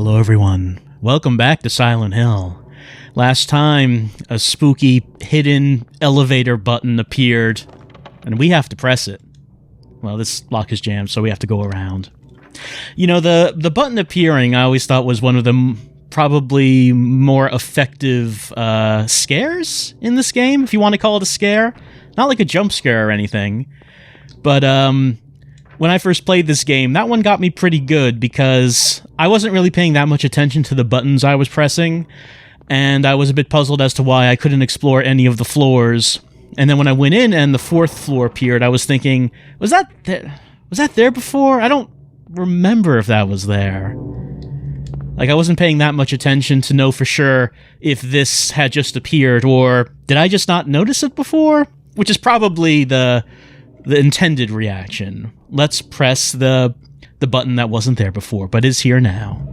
Hello everyone, welcome back to Silent Hill. Last time, a spooky hidden elevator button appeared, and we have to press it. Well, this lock is jammed, so we have to go around. You know, the button appearing I always thought was one of the probably more effective scares in this game, if you want to call it a scare. Not like a jump scare or anything, but when I first played this game, that one got me pretty good because I wasn't really paying that much attention to the buttons I was pressing, and I was a bit puzzled as to why I couldn't explore any of the floors. And then when I went in and the fourth floor appeared, I was thinking, was that there before? I don't remember if that was there. Like, I wasn't paying that much attention to know for sure if this had just appeared, or did I just not notice it before? Which is probably the intended reaction. Let's press the button that wasn't there before, but is here now.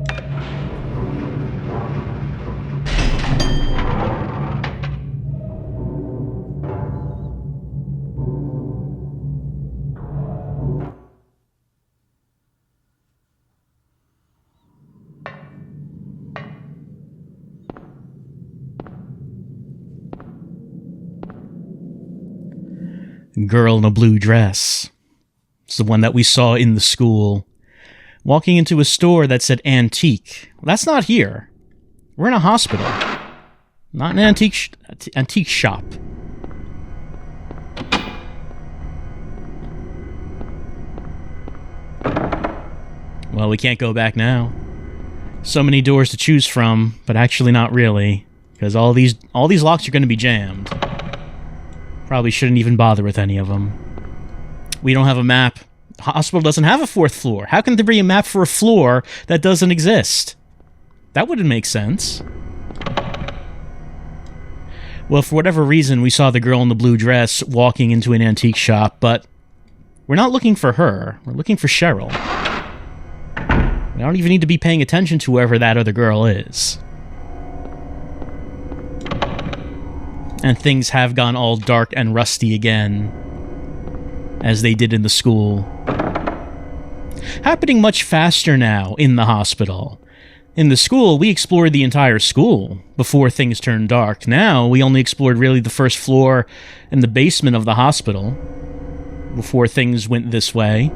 Girl in a blue dress. It's the one that we saw in the school. Walking into a store that said antique. Well, that's not here. We're in a hospital. Not an antique shop. Well, we can't go back now. So many doors to choose from, but actually not really, because all these locks are going to be jammed. Probably shouldn't even bother with any of them. We don't have a map. The hospital doesn't have a fourth floor. How can there be a map for a floor that doesn't exist? That wouldn't make sense. Well, for whatever reason, we saw the girl in the blue dress walking into an antique shop, but we're not looking for her. We're looking for Cheryl. We don't even need to be paying attention to whoever that other girl is. And things have gone all dark and rusty again, as they did in the school. Happening much faster now in the hospital. In the school, we explored the entire school before things turned dark. Now, we only explored really the first floor and the basement of the hospital before things went this way.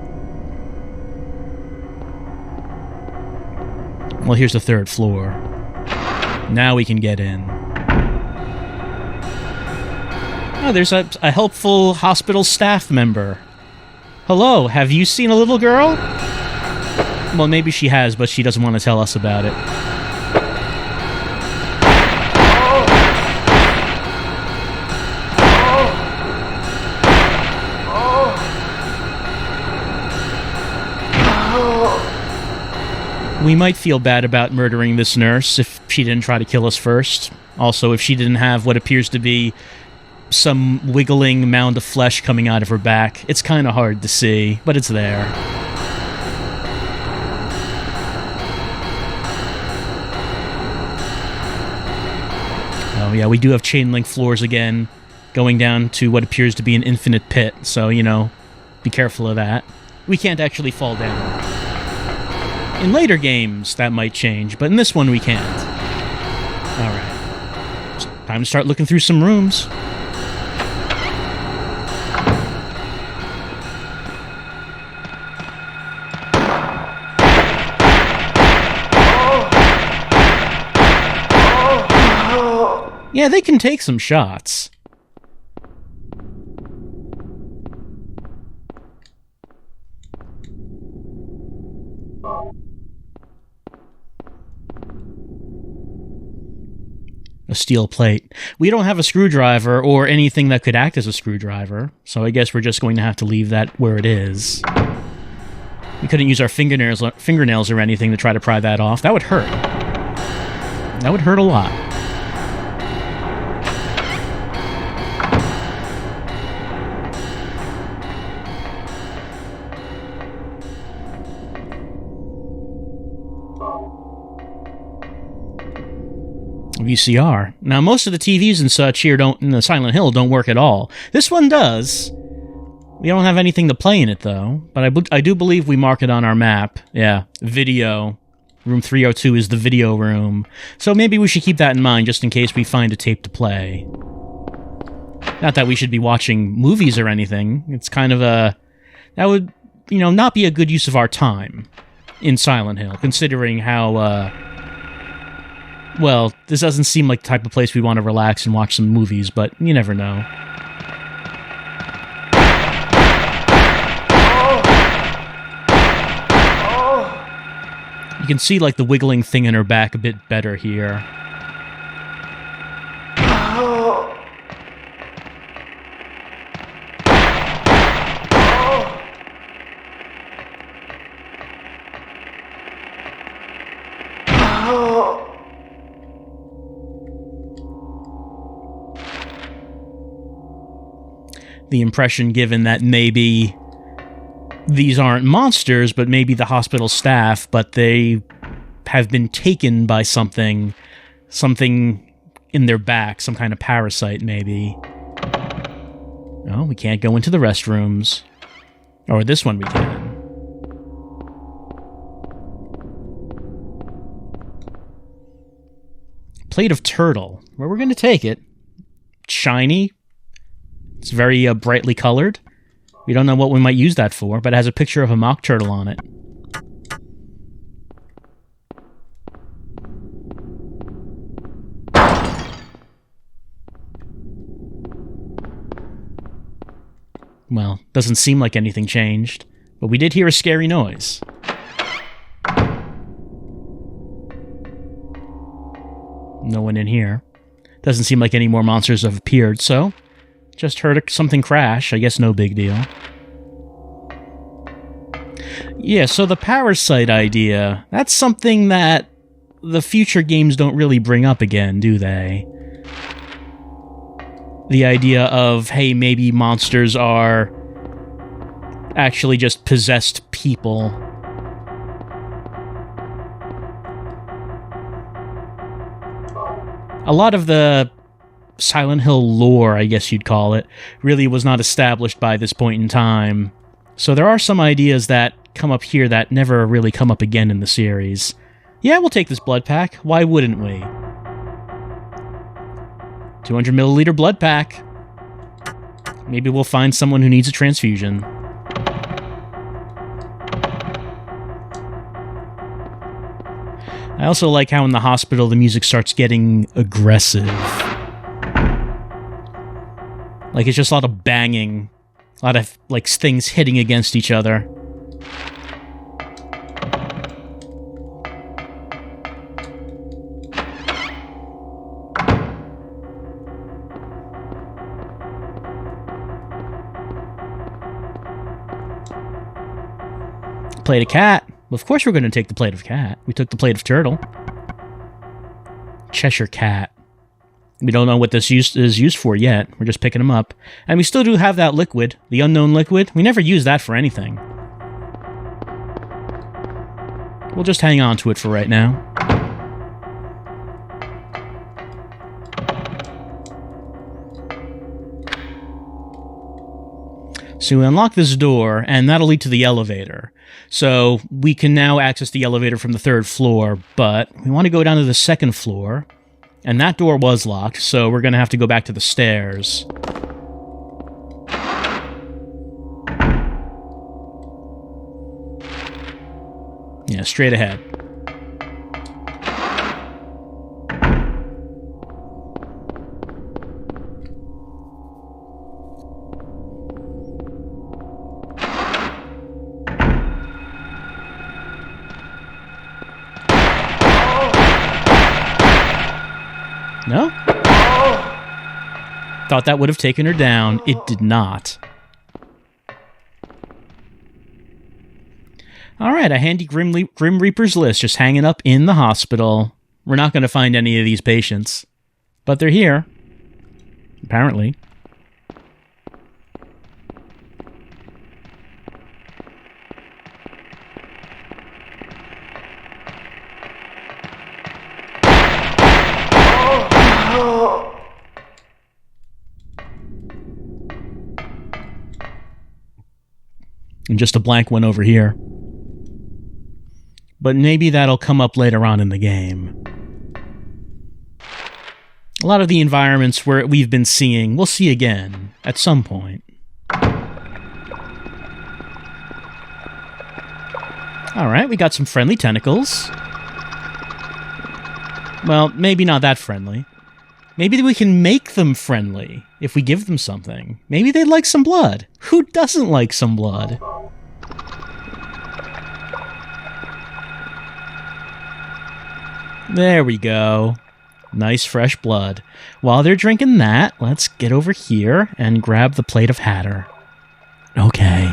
Well, here's the third floor. Now we can get in. Oh, there's a helpful hospital staff member. Hello, have you seen a little girl? Well, maybe she has, but she doesn't want to tell us about it. We might feel bad about murdering this nurse if she didn't try to kill us first. Also, if she didn't have what appears to be some wiggling mound of flesh coming out of her back. It's kind of hard to see, but it's there. Oh yeah, we do have chain link floors again, going down to what appears to be an infinite pit, so, you know, be careful of that. We can't actually fall down. In later games, that might change, but in this one we can't. Alright. It's time to start looking through some rooms. Yeah, they can take some shots. A steel plate. We don't have a screwdriver or anything that could act as a screwdriver, so I guess we're just going to have to leave that where it is. We couldn't use our fingernails or anything to try to pry that off. That would hurt. That would hurt a lot. VCR. Now, most of the TVs and such here in the Silent Hill don't work at all. This one does. We don't have anything to play in it, though. But I do believe we mark it on our map. Yeah, video. Room 302 is the video room. So maybe we should keep that in mind just in case we find a tape to play. Not that we should be watching movies or anything. It's kind of a... That would, not be a good use of our time in Silent Hill, considering how, well, this doesn't seem like the type of place we want to relax and watch some movies, but you never know. You can see, like, the wiggling thing in her back a bit better here. The impression given that maybe these aren't monsters, but maybe the hospital staff, but they have been taken by something in their back, some kind of parasite, maybe. Oh, we can't go into the restrooms. Or this one we can. Plate of turtle. Where we're going to take it. Shiny. It's very brightly colored. We don't know what we might use that for, but it has a picture of a mock turtle on it. Well, doesn't seem like anything changed, but we did hear a scary noise. No one in here. Doesn't seem like any more monsters have appeared, so... Just heard something crash. I guess no big deal. Yeah, so the parasite idea, that's something that the future games don't really bring up again, do they? The idea of, hey, maybe monsters are actually just possessed people. A lot of the Silent Hill lore, I guess you'd call it, really was not established by this point in time. So there are some ideas that come up here that never really come up again in the series. Yeah, we'll take this blood pack. Why wouldn't we? 200 milliliter blood pack. Maybe we'll find someone who needs a transfusion. I also like how in the hospital the music starts getting aggressive. Like, it's just a lot of banging. A lot of, like, things hitting against each other. Plate of cat. Well, of course we're going to take the plate of cat. We took the plate of turtle. Cheshire cat. We don't know what this is used for yet. We're just picking them up. And we still do have that liquid, the unknown liquid. We never use that for anything. We'll just hang on to it for right now. So we unlock this door, and that'll lead to the elevator. So we can now access the elevator from the 3rd floor, but we want to go down to the 2nd floor. And that door was locked, so we're going to have to go back to the stairs. Yeah, straight ahead. No? Thought that would have taken her down. It did not. Alright, a handy Grim Reaper's list just hanging up in the hospital. We're not going to find any of these patients. But they're here. Apparently. And just a blank one over here. but maybe that'll come up later on in the game. A lot of the environments where we've been seeing, we'll see again at some point. Alright, we got some friendly tentacles. Well, maybe not that friendly. Maybe we can make them friendly if we give them something. Maybe they'd like some blood. Who doesn't like some blood? There we go. Nice fresh blood. While they're drinking that, let's get over here and grab the plate of Hatter. Okay.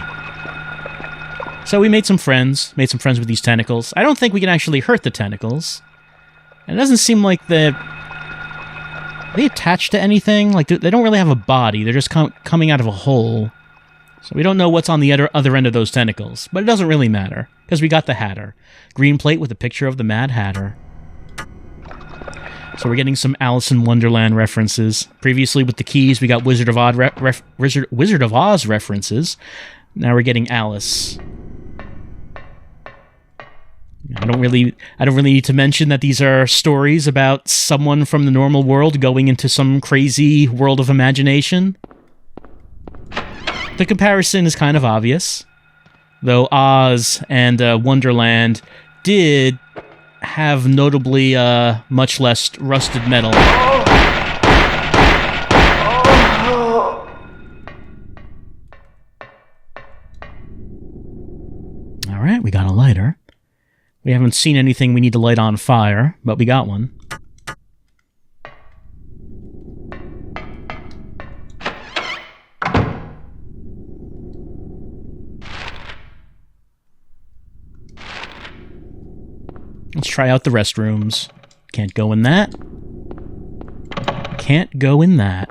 So we made some friends with these tentacles. I don't think we can actually hurt the tentacles. And it doesn't seem like are they attached to anything? Like, they don't really have a body. They're just coming out of a hole. So we don't know what's on the other end of those tentacles. But it doesn't really matter, because we got the Hatter. Green plate with a picture of the Mad Hatter. So we're getting some Alice in Wonderland references. Previously with the keys, we got Wizard of Oz references. Now we're getting Alice. I don't really need to mention that these are stories about someone from the normal world going into some crazy world of imagination. The comparison is kind of obvious, though Oz and Wonderland did have notably much less rusted metal. Alright, we got a lighter. We haven't seen anything we need to light on fire, but we got one. Let's try out the restrooms. Can't go in that. Can't go in that.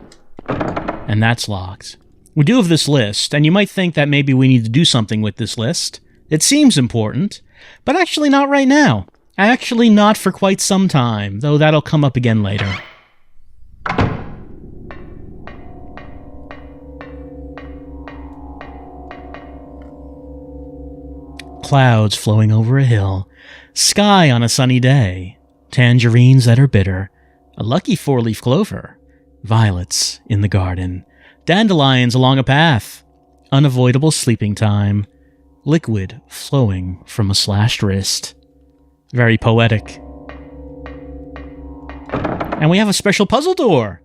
And that's locked. We do have this list, and you might think that maybe we need to do something with this list. It seems important, but actually not right now. Actually not for quite some time, though that'll come up again later. Clouds flowing over a hill. Sky on a sunny day. Tangerines that are bitter. A lucky four-leaf clover. Violets in the garden. Dandelions along a path. Unavoidable sleeping time. Liquid flowing from a slashed wrist. Very poetic. And we have a special puzzle door.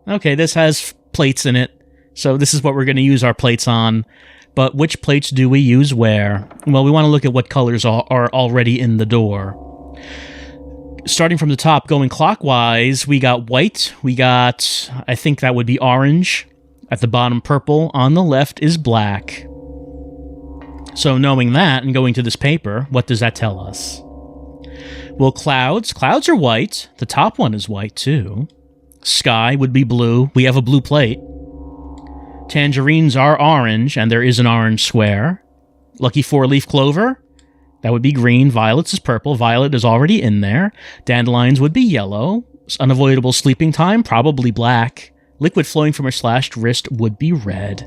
Okay, this has plates in it, so this is what we're going to use our plates on. But which plates do we use where? Well, we want to look at what colors are already in the door. Starting from the top, going clockwise, we got white. We got, I think that would be orange. At the bottom, purple. On the left is black. So knowing that and going to this paper, what does that tell us? Well, clouds. Clouds are white. The top one is white, too. Sky would be blue. We have a blue plate. Tangerines are orange, and there is an orange square. Lucky four-leaf clover. That would be green. Violets is purple. Violet is already in there. Dandelions would be yellow. Unavoidable sleeping time, probably black. Liquid flowing from a slashed wrist would be red.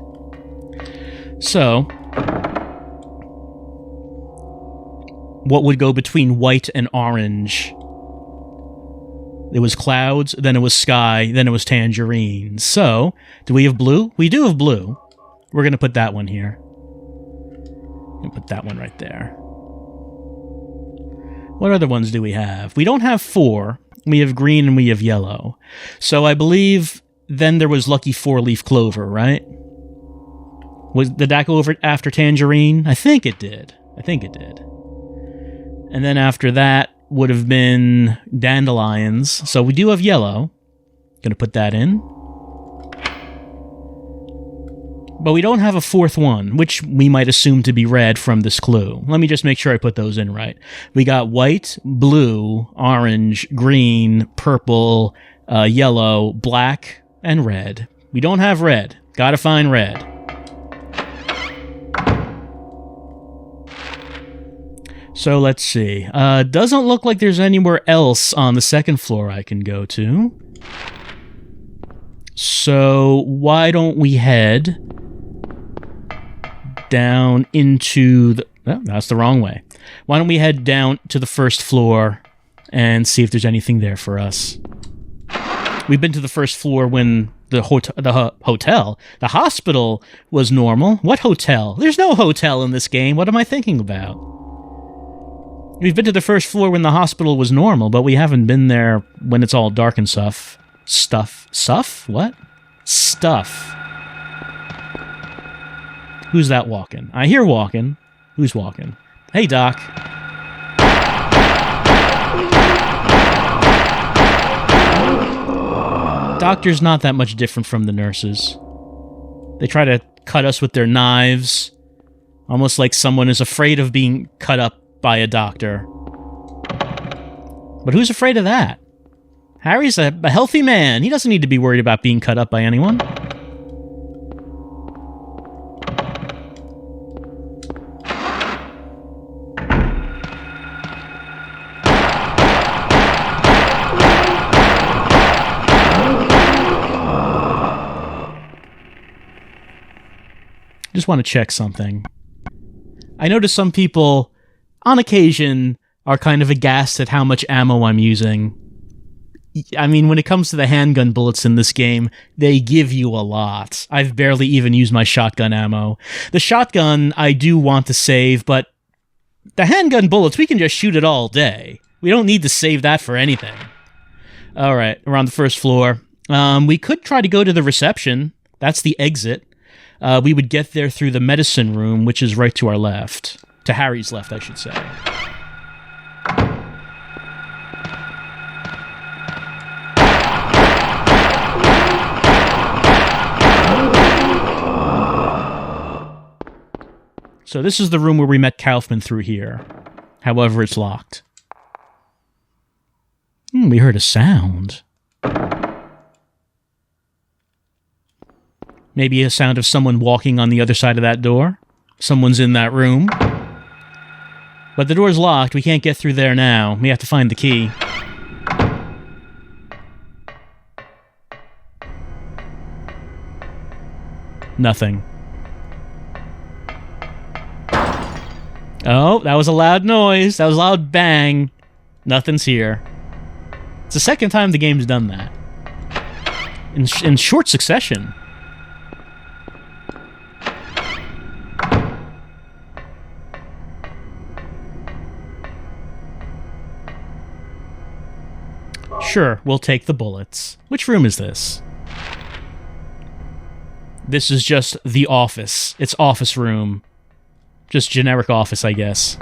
So, what would go between white and orange? It was clouds, then it was sky, then it was tangerine. So, do we have blue? We do have blue. We're going to put that one here. And put that one right there. What other ones do we have? We don't have four. We have green and we have yellow. So I believe then there was lucky four-leaf clover, right? Did that go over after tangerine? I think it did. And then after that would have been dandelions. So we do have yellow. Gonna put that in. But we don't have a fourth one, which we might assume to be red from this clue. Let me just make sure I put those in right. We got white, blue, orange, green, purple, yellow, black, and red. We don't have red. Gotta find red. So let's see. Doesn't look like there's anywhere else on the second floor I can go to. So why don't we head down into the... No, that's the wrong way. Why don't we head down to the first floor and see if there's anything there for us? We've been to the first floor when the hospital was normal. What hotel? There's no hotel in this game. What am I thinking about? We've been to the first floor when the hospital was normal, but we haven't been there when it's all dark and stuff. Stuff? What? Stuff. Who's that walking? I hear walking. Who's walking? Hey, Doc. Doctor's not that much different from the nurses. They try to cut us with their knives, almost like someone is afraid of being cut up by a doctor. But who's afraid of that? Harry's a healthy man. He doesn't need to be worried about being cut up by anyone. Just want to check something. I notice some people, on occasion, are kind of aghast at how much ammo I'm using. I mean, when it comes to the handgun bullets in this game, they give you a lot. I've barely even used my shotgun ammo. The shotgun, I do want to save, but the handgun bullets, we can just shoot it all day. We don't need to save that for anything. Alright, we're on the first floor. We could try to go to the reception. That's the exit. We would get there through the medicine room, which is right to our left. To Harry's left, I should say. So this is the room where we met Kaufman through here. However, it's locked. We heard a sound. Maybe a sound of someone walking on the other side of that door. Someone's in that room. But the door's locked. We can't get through there now. We have to find the key. Nothing. Oh, that was a loud noise. That was a loud bang. Nothing's here. It's the second time the game's done that. In short succession. Sure, we'll take the bullets. Which room is this? This is just the office. It's office room. Just generic office, I guess.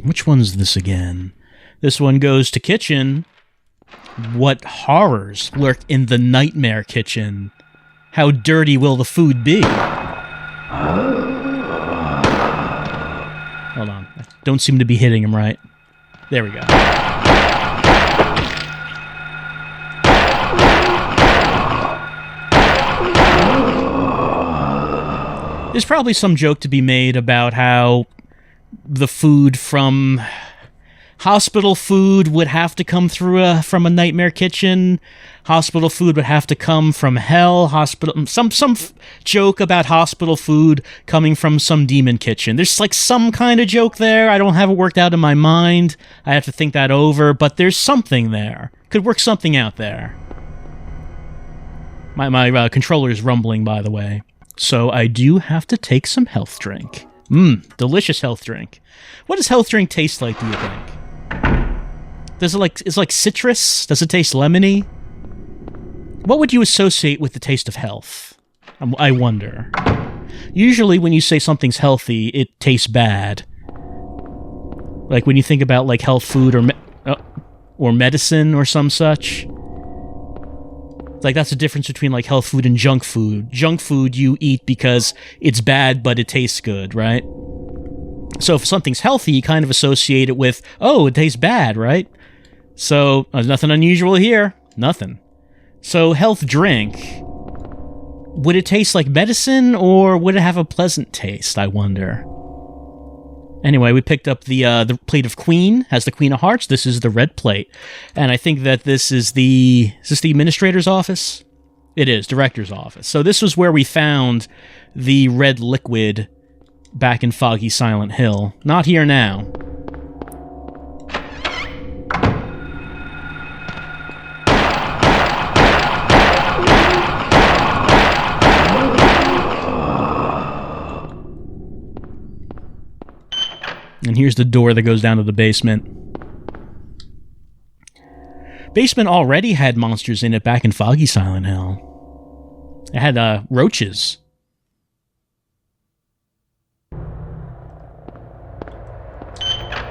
Which one's this again? This one goes to kitchen. What horrors lurk in the nightmare kitchen? How dirty will the food be? Hold on. I don't seem to be hitting him right. There we go. There's probably some joke to be made about how the food from hospital food would have to come through from a nightmare kitchen. Hospital food would have to come from hell. Some joke about hospital food coming from some demon kitchen. There's like some kind of joke there. I don't have it worked out in my mind. I have to think that over, but there's something there. Could work something out there. My controller is rumbling, by the way. So I do have to take some health drink. Delicious health drink. What does health drink taste like, do you think? It's like citrus? Does it taste lemony? What would you associate with the taste of health? I wonder. Usually when you say something's healthy, it tastes bad. Like when you think about like health food or medicine or some such. Like that's the difference between like health food and junk food. Junk food you eat because it's bad but it tastes good, right? So if something's healthy, you kind of associate it with, oh, it tastes bad, right? So there's nothing unusual here. Nothing. So health drink. Would it taste like medicine, or would it have a pleasant taste, I wonder? Anyway, we picked up the plate of Queen. Has the Queen of Hearts. This is the red plate. And I think that this is the... Is this the administrator's office? It is, director's office. So this was where we found the red liquid back in Foggy Silent Hill. Not here now. And here's the door that goes down to the basement. Basement already had monsters in it back in Foggy Silent Hill. It had, roaches.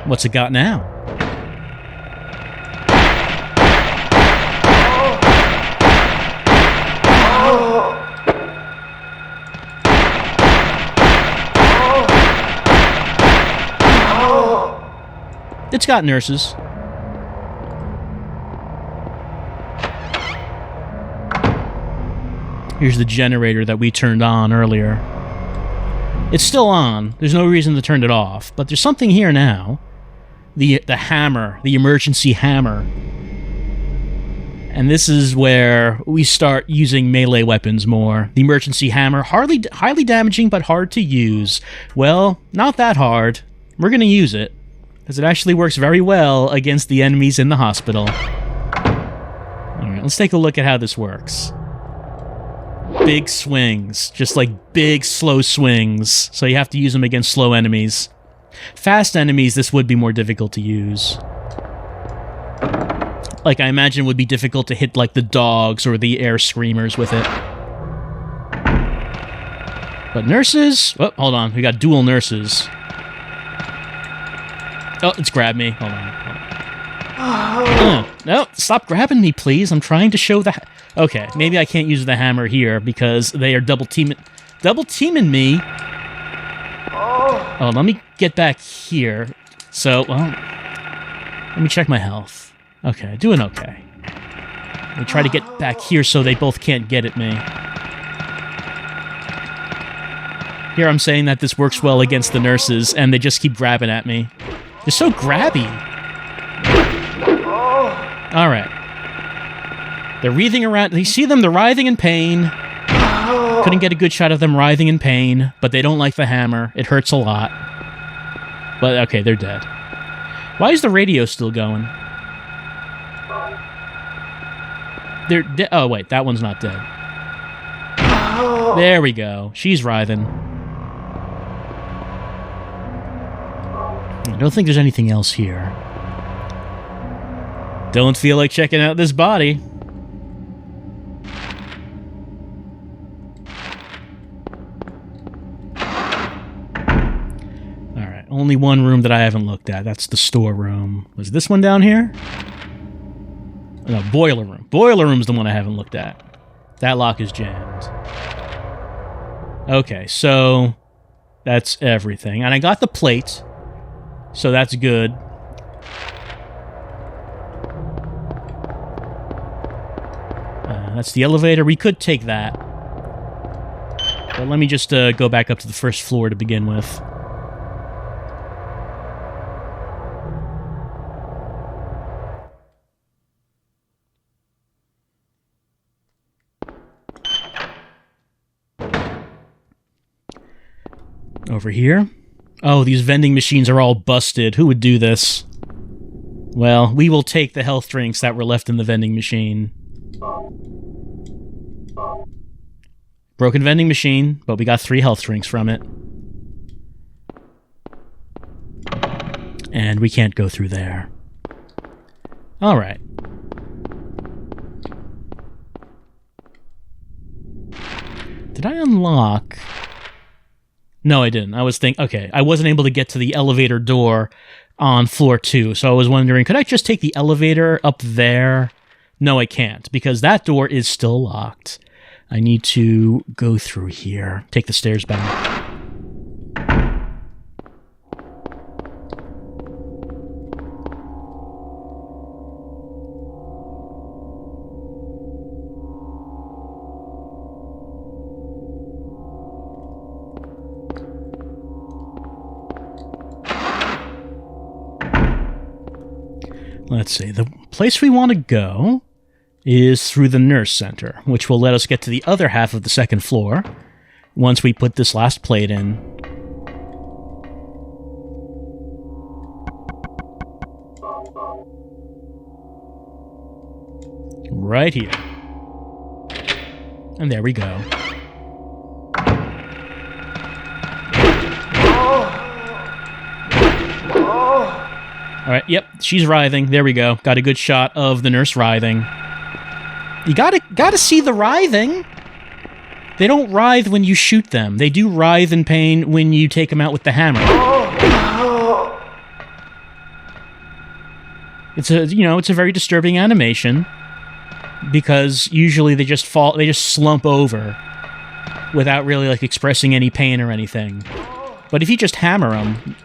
What's it got now? It's got nurses. Here's the generator that we turned on earlier. It's still on. There's no reason to turn it off. But there's something here now. The hammer. The emergency hammer. And this is where we start using melee weapons more. The emergency hammer. Highly damaging, but hard to use. Well, not that hard. We're going to use it. Because it actually works very well against the enemies in the hospital. Alright, let's take a look at how this works. Big swings. Just like big, slow swings. So you have to use them against slow enemies. Fast enemies, this would be more difficult to use. Like, I imagine it would be difficult to hit, like, the dogs or the air screamers with it. But nurses... Oh, hold on. We got dual nurses. Oh, it's grabbed me. Hold on. Oh, no, stop grabbing me, please. I'm trying to show the... Okay, maybe I can't use the hammer here because they are double teaming me. Oh, let me get back here. So, well, let me check my health. Okay, doing okay. Let me try to get back here so they both can't get at me. Here I'm saying that this works well against the nurses, and they just keep grabbing at me. They're so grabby. Alright. They're wreathing around. You see them? They're writhing in pain. Couldn't get a good shot of them writhing in pain, but they don't like the hammer. It hurts a lot. But, okay, they're dead. Why is the radio still going? They're dead. Oh, wait, that one's not dead. There we go. She's writhing. I don't think there's anything else here. Don't feel like checking out this body. Alright, only one room that I haven't looked at. That's the storeroom. Was this one down here? No, boiler room. Boiler room's the one I haven't looked at. That lock is jammed. Okay, so that's everything. And I got the plate. So that's good. That's the elevator. We could take that. But let me just go back up to the first floor to begin with. Over here. Oh, these vending machines are all busted. Who would do this? Well, we will take the health drinks that were left in the vending machine. Broken vending machine, but we got 3 health drinks from it. And we can't go through there. Alright. Did I unlock... No, I didn't. I was thinking, okay, I wasn't able to get to the elevator door on floor 2, so I was wondering, could I just take the elevator up there? No, I can't, because that door is still locked. I need to go through here. Take the stairs back. Let's see. The place we want to go is through the nurse center, which will let us get to the other half of the second floor once we put this last plate in. Right here. And there we go. Alright, yep, she's writhing. There we go. Got a good shot of the nurse writhing. You gotta see the writhing. They don't writhe when you shoot them. They do writhe in pain when you take them out with the hammer. It's a very disturbing animation because usually they just slump over without really like expressing any pain or anything. But if you just hammer them,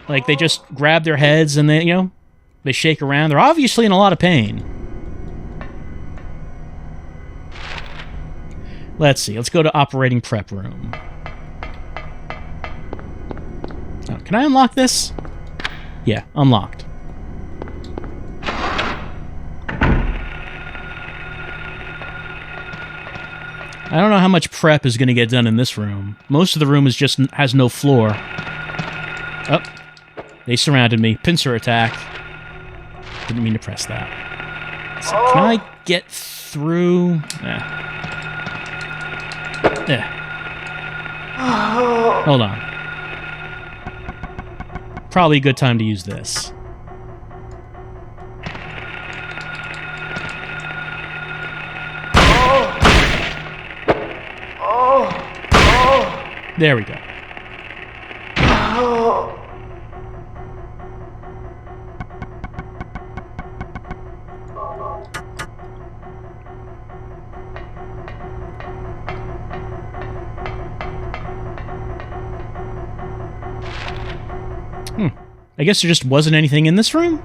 like they just grab their heads and they shake around, they're obviously in a lot of pain. Let's see. Let's go to operating prep room. Oh, can I unlock this? Yeah, unlocked. I don't know how much prep is going to get done in this room. Most of the room has no floor. Oh, they surrounded me. Pincer attack. Didn't mean to press that. So can I get through? Nah. Yeah. Hold on. Probably a good time to use this. There we go. I guess there just wasn't anything in this room?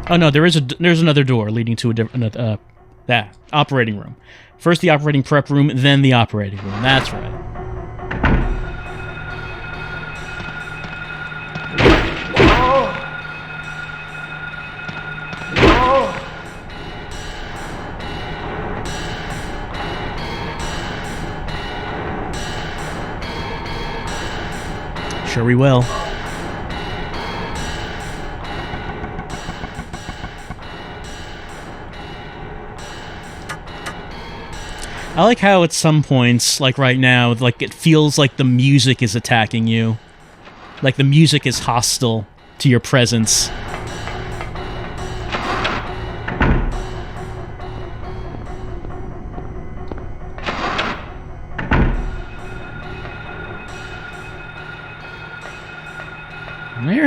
Oh no, there's another door leading to a different operating room. First the operating prep room, then the operating room. That's right. Sure we will. I like how at some points, like right now, like it feels like the music is attacking you. Like the music is hostile to your presence.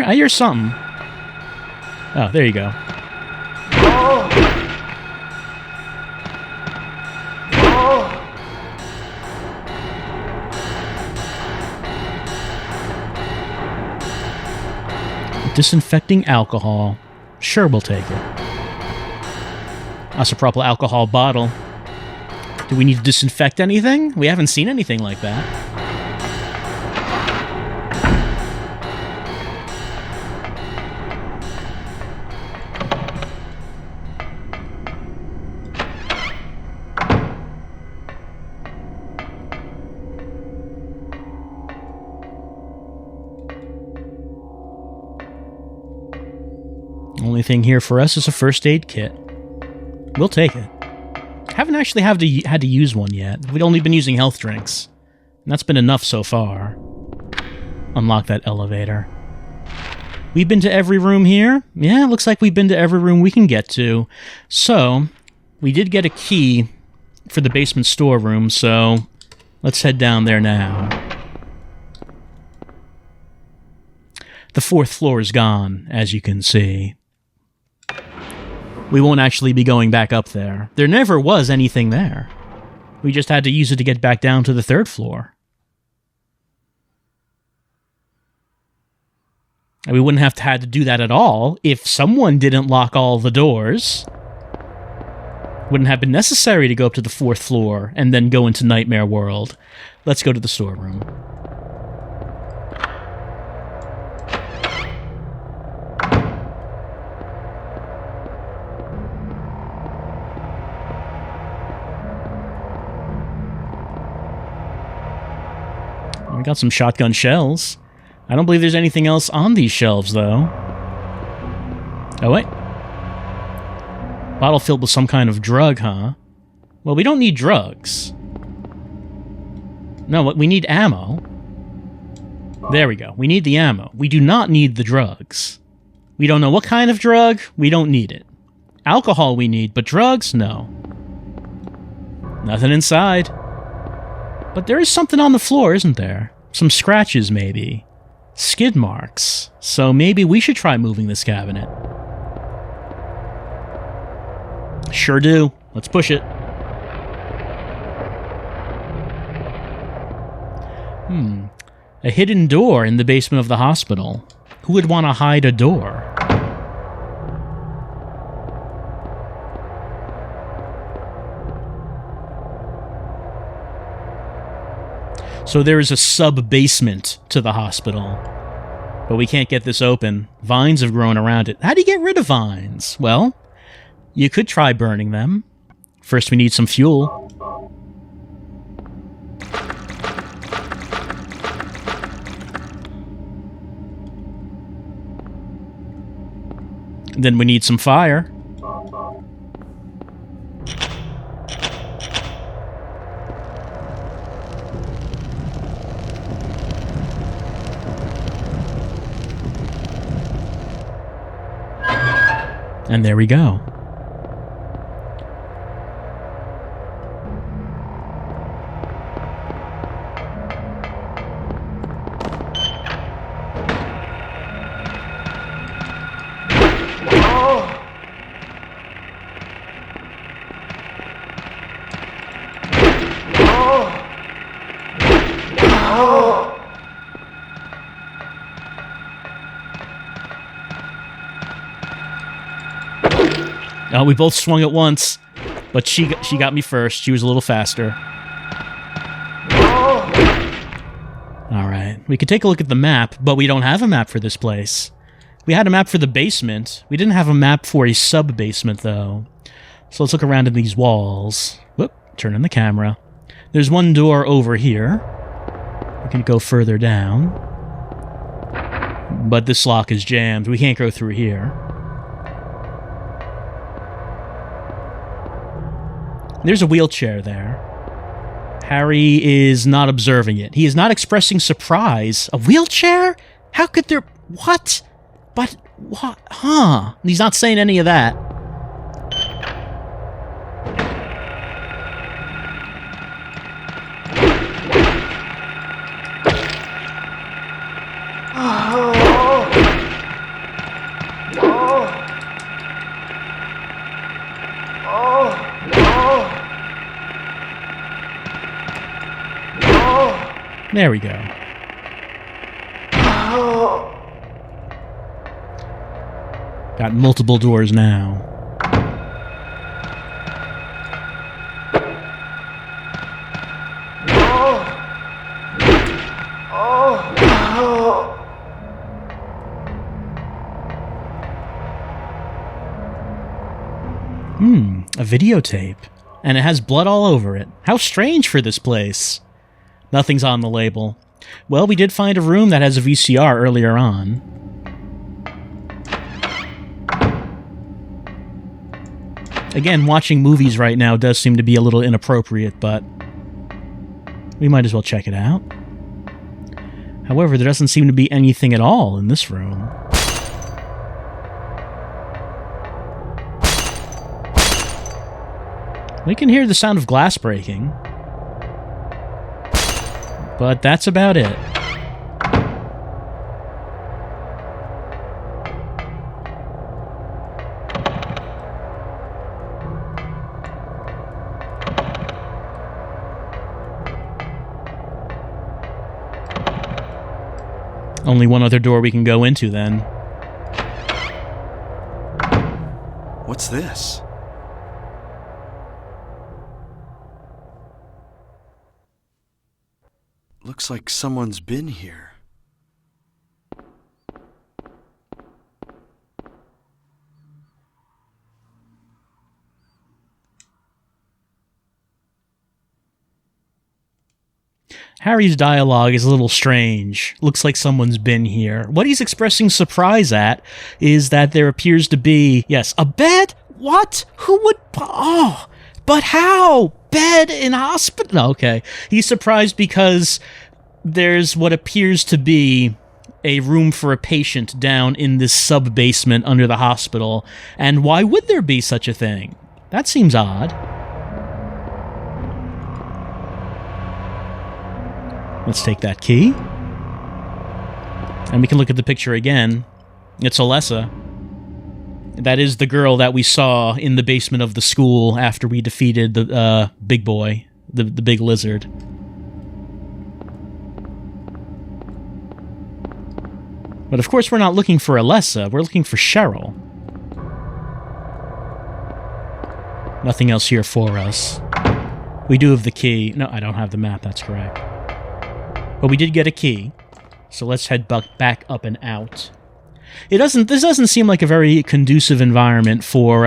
I hear something. Oh, there you go. Disinfecting alcohol. Sure, we'll take it. Isopropyl alcohol bottle. Do we need to disinfect anything? We haven't seen anything like that. Only thing here for us is a first aid kit. We'll take it. Haven't actually had to use one yet. We've only been using health drinks. And that's been enough so far. Unlock that elevator. We've been to every room here? Yeah, it looks like we've been to every room we can get to. So, we did get a key for the basement storeroom, so let's head down there now. The fourth floor is gone, as you can see. We won't actually be going back up there. There never was anything there. We just had to use it to get back down to the third floor. And we wouldn't have had to do that at all if someone didn't lock all the doors. Wouldn't have been necessary to go up to the fourth floor and then go into Nightmare World. Let's go to the storeroom. got some shotgun shells. I don't believe there's anything else on these shelves, though. Oh, wait. Bottle filled with some kind of drug, huh? Well, we don't need drugs. No, we need ammo. There we go. We need the ammo. We do not need the drugs. We don't know what kind of drug. We don't need it. Alcohol we need, but drugs? No. Nothing inside. But there is something on the floor, isn't there? Some scratches, maybe. Skid marks. So maybe we should try moving this cabinet. Sure do. Let's push it. A hidden door in the basement of the hospital. Who would want to hide a door? So there is a sub-basement to the hospital. But we can't get this open. Vines have grown around it. How do you get rid of vines? Well, you could try burning them. First we need some fuel. Then we need some fire. And there we go. We both swung at once, but she got me first. She was a little faster. Alright, we could take a look at the map, but we don't have a map for this place. We had a map for the basement. We didn't have a map for a sub-basement, though. So let's look around in these walls. Whoop, turn on the camera. There's one door over here. We can go further down. But this lock is jammed. We can't go through here. There's a wheelchair there. Harry is not observing it. He is not expressing surprise. A wheelchair? How could there... What? But... What? Huh? He's not saying any of that. There we go. Got multiple doors now. A videotape. And it has blood all over it. How strange for this place. Nothing's on the label. Well, we did find a room that has a VCR earlier on. Again, watching movies right now does seem to be a little inappropriate, but we might as well check it out. However, there doesn't seem to be anything at all in this room. We can hear the sound of glass breaking. But that's about it. Only one other door we can go into, then. What's this? Looks like someone's been here. Harry's dialogue is a little strange. Looks like someone's been here. What he's expressing surprise at is that there appears to be, yes, a bed? What? Who would... Oh, but how? Bed in hospital? No, okay. He's surprised because there's what appears to be a room for a patient down in this sub-basement under the hospital. And why would there be such a thing? That seems odd. Let's take that key. And we can look at the picture again. It's Alessa. That is the girl that we saw in the basement of the school after we defeated the big boy, the big lizard. But of course we're not looking for Alessa, we're looking for Cheryl. Nothing else here for us. We do have the key. No, I don't have the map, that's correct. But we did get a key, so let's head back up and out. This doesn't seem like a very conducive environment for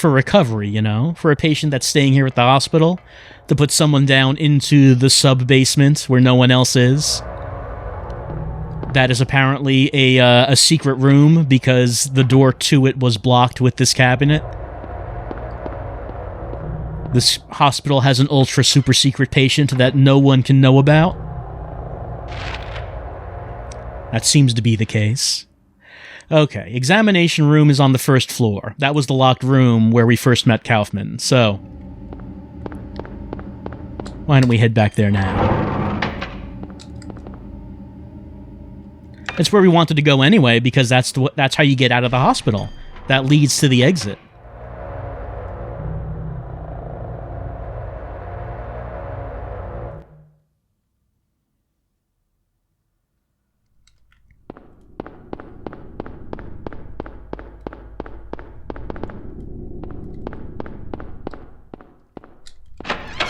recovery, you know? For a patient that's staying here at the hospital, to put someone down into the sub-basement where no one else is. That is apparently a secret room because the door to it was blocked with this cabinet. This hospital has an ultra super secret patient that no one can know about. That seems to be the case. Okay, examination room is on the first floor. That was the locked room where we first met Kaufman, so... why don't we head back there now? It's where we wanted to go anyway, because that's how you get out of the hospital. That leads to the exit.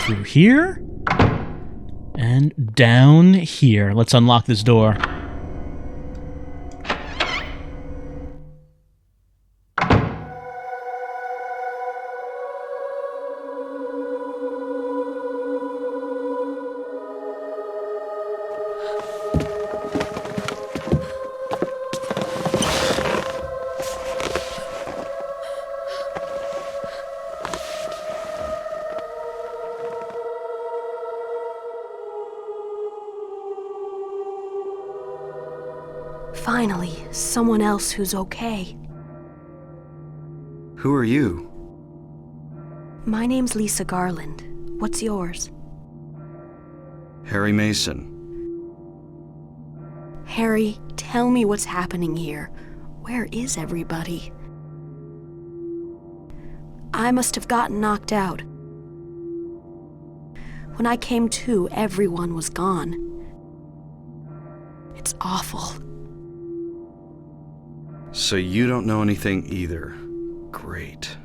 Through here, and down here. Let's unlock this door. Finally, someone else who's okay. Who are you? My name's Lisa Garland. What's yours? Harry Mason. Harry, tell me what's happening here. Where is everybody? I must have gotten knocked out. When I came to, everyone was gone. It's awful. So you don't know anything either. Great.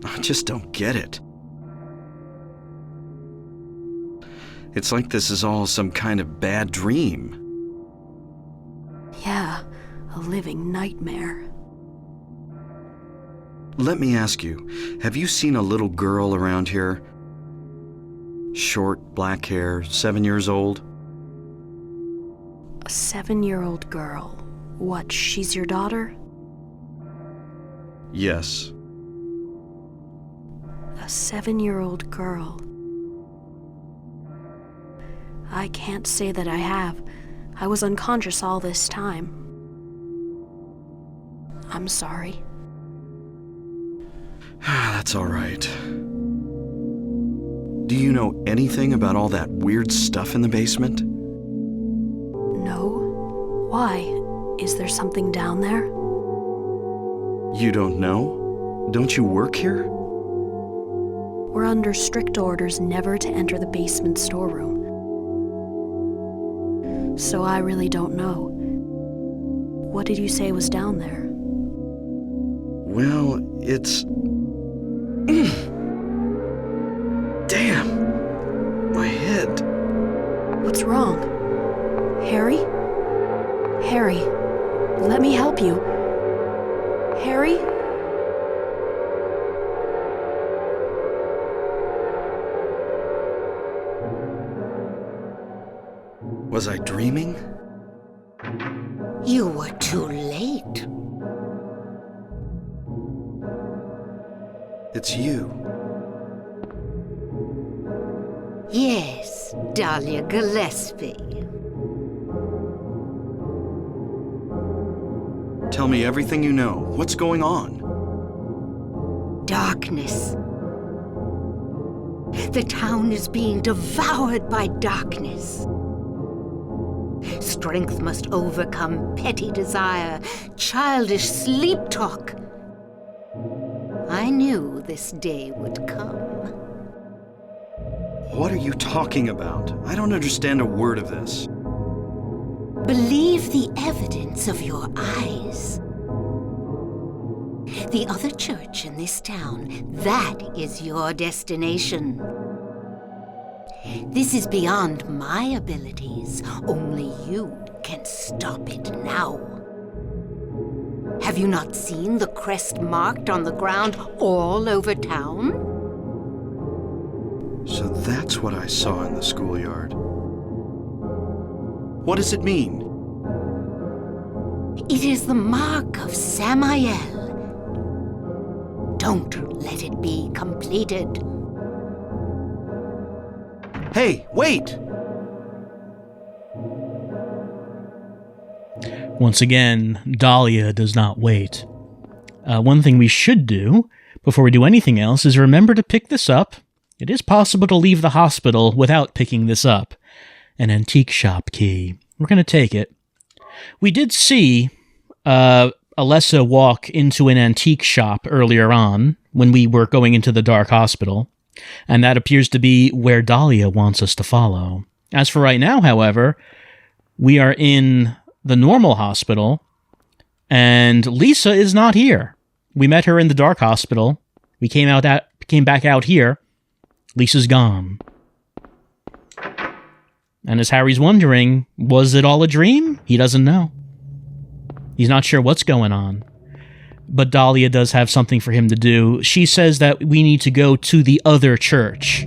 I just don't get it. It's like this is all some kind of bad dream. Yeah, a living nightmare. Let me ask you, have you seen a little girl around here? Short, black hair, 7 years old? A 7-year-old girl. What, she's your daughter? Yes. A 7-year-old girl. I can't say that I have. I was unconscious all this time. I'm sorry. That's all right. Do you know anything about all that weird stuff in the basement? No. Why? Is there something down there? You don't know? Don't you work here? We're under strict orders never to enter the basement storeroom. So I really don't know. What did you say was down there? Well, it's... Damn! My head. What's wrong? Harry? Harry, let me help you. Harry? Was I dreaming? You were too late. It's you. Yes, Dahlia Gillespie. Tell me everything you know. What's going on? Darkness. The town is being devoured by darkness. Strength must overcome petty desire, childish sleep talk. I knew this day would come. What are you talking about? I don't understand a word of this. Believe the evidence of your eyes. The other church in this town, that is your destination. This is beyond my abilities. Only you can stop it now. Have you not seen the crest marked on the ground all over town? So that's what I saw in the schoolyard. What does it mean? It is the mark of Samael. Don't let it be completed. Hey, wait! Once again, Dahlia does not wait. One thing we should do, before we do anything else, is remember to pick this up. It is possible to leave the hospital without picking this up. An antique shop key. We're going to take it. We did see Alessa walk into an antique shop earlier on, when we were going into the dark hospital, and that appears to be where Dahlia wants us to follow. As for right now, however, we are in the normal hospital, and Lisa is not here. We met her in the dark hospital. We came back out here. Lisa's gone. And as Harry's wondering, was it all a dream? He doesn't know. He's not sure what's going on. But Dahlia does have something for him to do. She says that we need to go to the other church,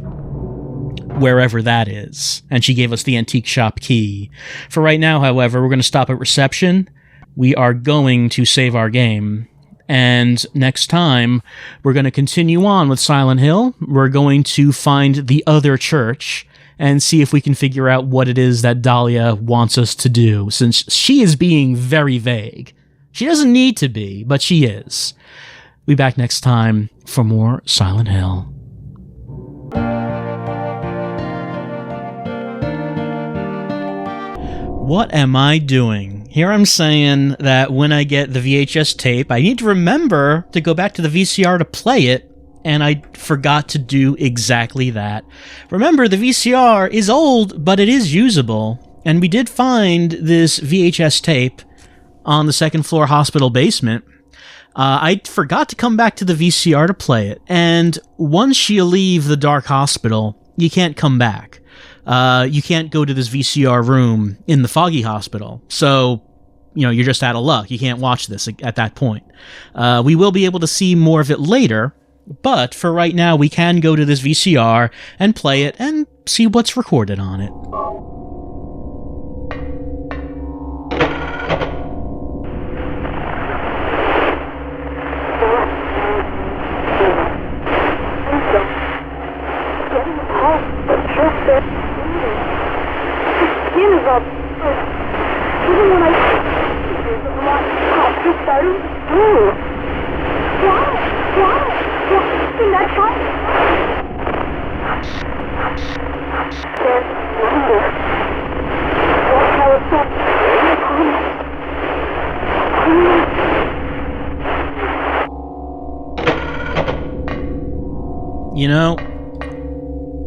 wherever that is. And she gave us the antique shop key. For right now, however, we're going to stop at reception. We are going to save our game. And next time, we're going to continue on with Silent Hill. We're going to find the other church and see if we can figure out what it is that Dahlia wants us to do, since she is being very vague. She doesn't need to be, but she is. We'll be back next time for more Silent Hill. What am I doing? Here I'm saying that when I get the VHS tape, I need to remember to go back to the VCR to play it, and I forgot to do exactly that. Remember, the VCR is old, but it is usable, and we did find this VHS tape on the second floor hospital basement. I forgot to come back to the VCR to play it, and once you leave the dark hospital, you can't come back. You can't go to this VCR room in the foggy hospital, so you're just out of luck. You can't watch this at that point. We will be able to see more of it later, but for right now, we can go to this VCR and play it and see what's recorded on it.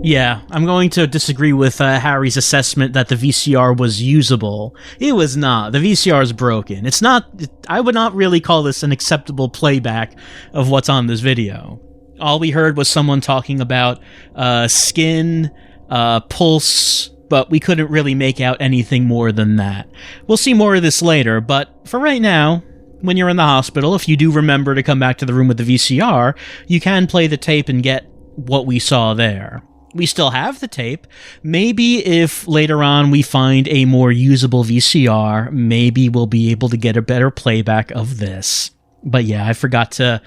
Yeah, I'm going to disagree with Harry's assessment that the VCR was usable. It was not. The VCR is broken. It's not. I would not really call this an acceptable playback of what's on this video. All we heard was someone talking about skin, pulse, but we couldn't really make out anything more than that. We'll see more of this later, but for right now, when you're in the hospital, if you do remember to come back to the room with the VCR, you can play the tape and get what we saw there. we still have the tape. Maybe if later on we find a more usable VCR, maybe we'll be able to get a better playback of this. But yeah, I forgot to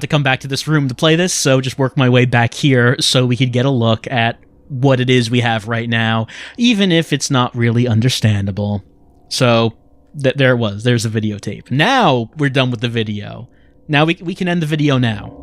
come back to this room to play this, so just work my way back here so we could get a look at what it is we have right now, even if it's not really understandable. So there it was. There's a videotape. Now we're done with the video. Now we can end the video now.